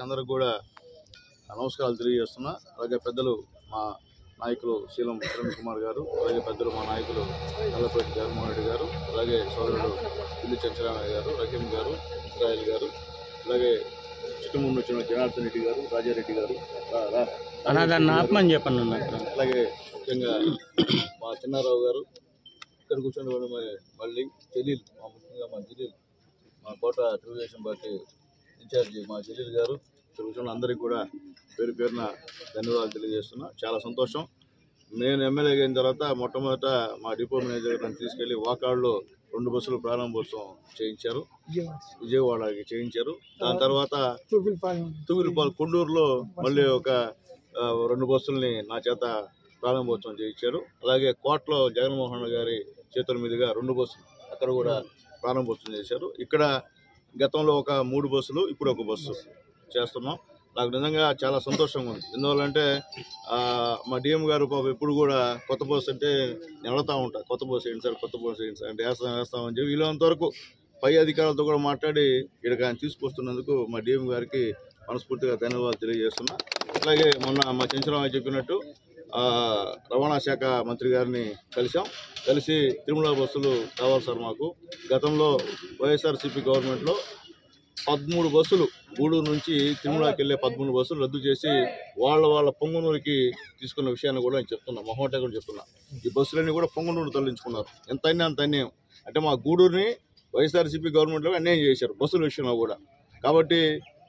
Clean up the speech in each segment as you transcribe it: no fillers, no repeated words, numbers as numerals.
అందరికి కూడా నమస్కారాలు తెలియజేస్తున్నా. అలాగే పెద్దలు మా నాయకులు శీలం కిరణ్ కుమార్ గారు, అలాగే పెద్దలు మా నాయకులు నల్లపేట జగన్మోహన్ రెడ్డి గారు, అలాగే సోదరుడు పిల్లి చంచరామయ్య గారు, రహీం గారు, ఇస్రాయిల్ గారు, అలాగే చిట్టుముందు వచ్చిన జనార్దన్ రెడ్డి గారు, రాజారెడ్డి గారు, అలాగే ముఖ్యంగా మా చిన్నారావు గారు, ఇక్కడ కూర్చొని మళ్ళీ జలీల్, ముఖ్యంగా మా జలీల్, మా కోట తెలుగుదేశం పార్టీ ఇన్ఛార్జి మా జలీల్ గారు, ఇక్కడ కూర్చొని అందరికీ కూడా పేరు పేరున ధన్యవాదాలు తెలియజేస్తున్నా. చాలా సంతోషం. నేను ఎమ్మెల్యే అయిన తర్వాత మొట్టమొదట మా డిపో మేనేజర్ నన్ను తీసుకెళ్లి వాకాడులో 2 బస్సులు ప్రారంభోత్సవం చేయించారు, విజయవాడకి చేయించారు. దాని తర్వాత తూగిలిపాలెం కొండూరులో మళ్ళీ ఒక 2 బస్సుల్ని నా చేత ప్రారంభోత్సవం చేయించారు. అలాగే కోటలో జగన్మోహన్ గారి చేతుల మీదుగా 2 బస్సులు అక్కడ కూడా ప్రారంభోత్సవం చేశారు. ఇక్కడ గతంలో ఒక 3 బస్సులు, ఇప్పుడు 1 బస్సు చేస్తున్నాం. నాకు నిజంగా చాలా సంతోషంగా ఉంది. ఎందువల్లంటే మా డిఎం గారు ఎప్పుడు కూడా కొత్త బస్సు అంటే నేను అడుగుతూ ఉంటాను, కొత్త బస్సు ఏంటి సార్, కొత్త బస్సు ఏంటి సార్ అంటే వేస్తామని చెప్పి వీళ్ళంతవరకు పై అధికారులతో కూడా మాట్లాడి ఇక్కడికి ఆయన తీసుకొస్తున్నందుకు మా డిఎం గారికి మనస్ఫూర్తిగా ధన్యవాదాలు తెలియజేస్తున్నా. అలాగే మొన్న మా చంచరామయ్య చెప్పినట్టు రవాణా శాఖ మంత్రి గారిని కలిసి తిరుమల బస్సులు కావాలి సార్ మాకు. గతంలో వైఎస్ఆర్సీపీ గవర్నమెంట్లో 13 బస్సులు గూడూరు నుంచి తిరుమలకి వెళ్ళే 13 బస్సులు రద్దు చేసి వాళ్ళ పొంగనూరుకి తీసుకున్న విషయాన్ని కూడా నేను చెప్తున్నా, మొహమాటంగా కూడా చెప్తున్నా. ఈ బస్సులన్నీ కూడా పొంగనూరు తరలించుకున్నారు. ఎంత అన్యాయం అంత అన్యాయం. అంటే మా గూడూరుని వైఎస్ఆర్సీపీ గవర్నమెంట్లో అన్యాయం చేశారు బస్సుల విషయంలో కూడా. కాబట్టి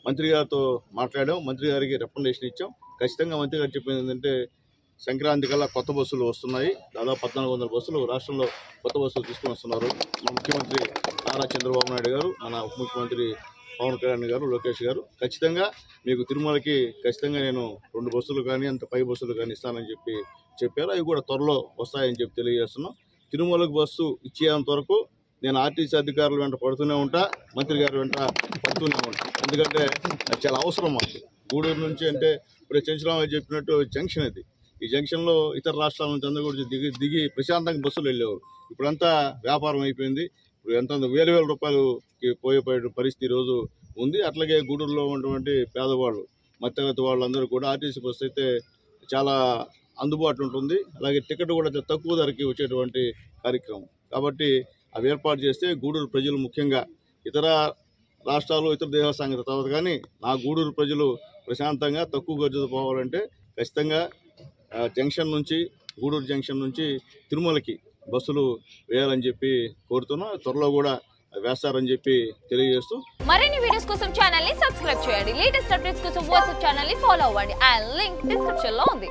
మంత్రి గారితో మాట్లాడాం, మంత్రి గారికి రికమెండేషన్ ఇచ్చాం. ఖచ్చితంగా మంత్రి గారు చెప్పింది ఏంటంటే సంక్రాంతి కల్లా కొత్త బస్సులు వస్తున్నాయి. దాదాపు 1400 బస్సులు రాష్ట్రంలో కొత్త బస్సులు తీసుకుని వస్తున్నారు. మా ముఖ్యమంత్రి నారా చంద్రబాబు నాయుడు గారు, మన ఉప ముఖ్యమంత్రి పవన్ కళ్యాణ్ గారు, లోకేష్ గారు ఖచ్చితంగా మీకు తిరుమలకి ఖచ్చితంగా నేను 2 బస్సులు కానీ అంత పై బస్సులు కానీ ఇస్తానని చెప్పారు. అవి కూడా త్వరలో వస్తాయని చెప్పి తెలియజేస్తున్నాం. తిరుమలకు బస్సు ఇచ్చేంత వరకు నేను ఆర్టీసీ అధికారుల వెంట పడుతూనే ఉంటా, మంత్రి గారి వెంట పడుతూనే ఉంటా. ఎందుకంటే అది చాలా అవసరం మాకు. గూడూరు నుంచి అంటే ఇప్పుడు చంచరామయ్య చెప్పినట్టు జంక్షన్ ఇది. ఈ జంక్షన్లో ఇతర రాష్ట్రాల నుంచి అందరూ కూడా దిగి ప్రశాంతంగా బస్సులు వెళ్ళేవారు. ఇప్పుడంతా వ్యాపారం అయిపోయింది. ఇప్పుడు ఎంత వేల రూపాయలకి పోయే పరిస్థితి ఈరోజు ఉంది. అట్లాగే గూడూరులో ఉన్నటువంటి పేదవాళ్ళు, మధ్యతరగతి వాళ్ళందరూ కూడా ఆర్టీసీ బస్సు అయితే చాలా అందుబాటులో ఉంటుంది. అలాగే టికెట్ కూడా తక్కువ ధరకి వచ్చేటువంటి కార్యక్రమం. కాబట్టి అవి ఏర్పాటు చేస్తే గూడూరు ప్రజలు, ముఖ్యంగా ఇతర రాష్ట్రాలు ఇతర దేశాల సంగతి తర్వాత కానీ నా గూడూరు ప్రజలు ప్రశాంతంగా తక్కువ ఖర్చుతో పోవాలంటే ఖచ్చితంగా గూడూరు జంక్షన్ నుంచి తిరుమలకి బస్సులు వేయాలని చెప్పి కోరుతున్నా. త్వరలో కూడా వేస్తారని చెప్పి తెలియజేస్తూ మరిన్ని వీడియోస్ కోసం ఛానల్ ని సబ్స్క్రైబ్ చేయండి. లేటెస్ట్ అప్డేట్స్ కోసం వాట్సాప్ ఛానల్ ని ఫాలో అవ్వండి. ఆ లింక్ డిస్క్రిప్షన్ లో ఉంది.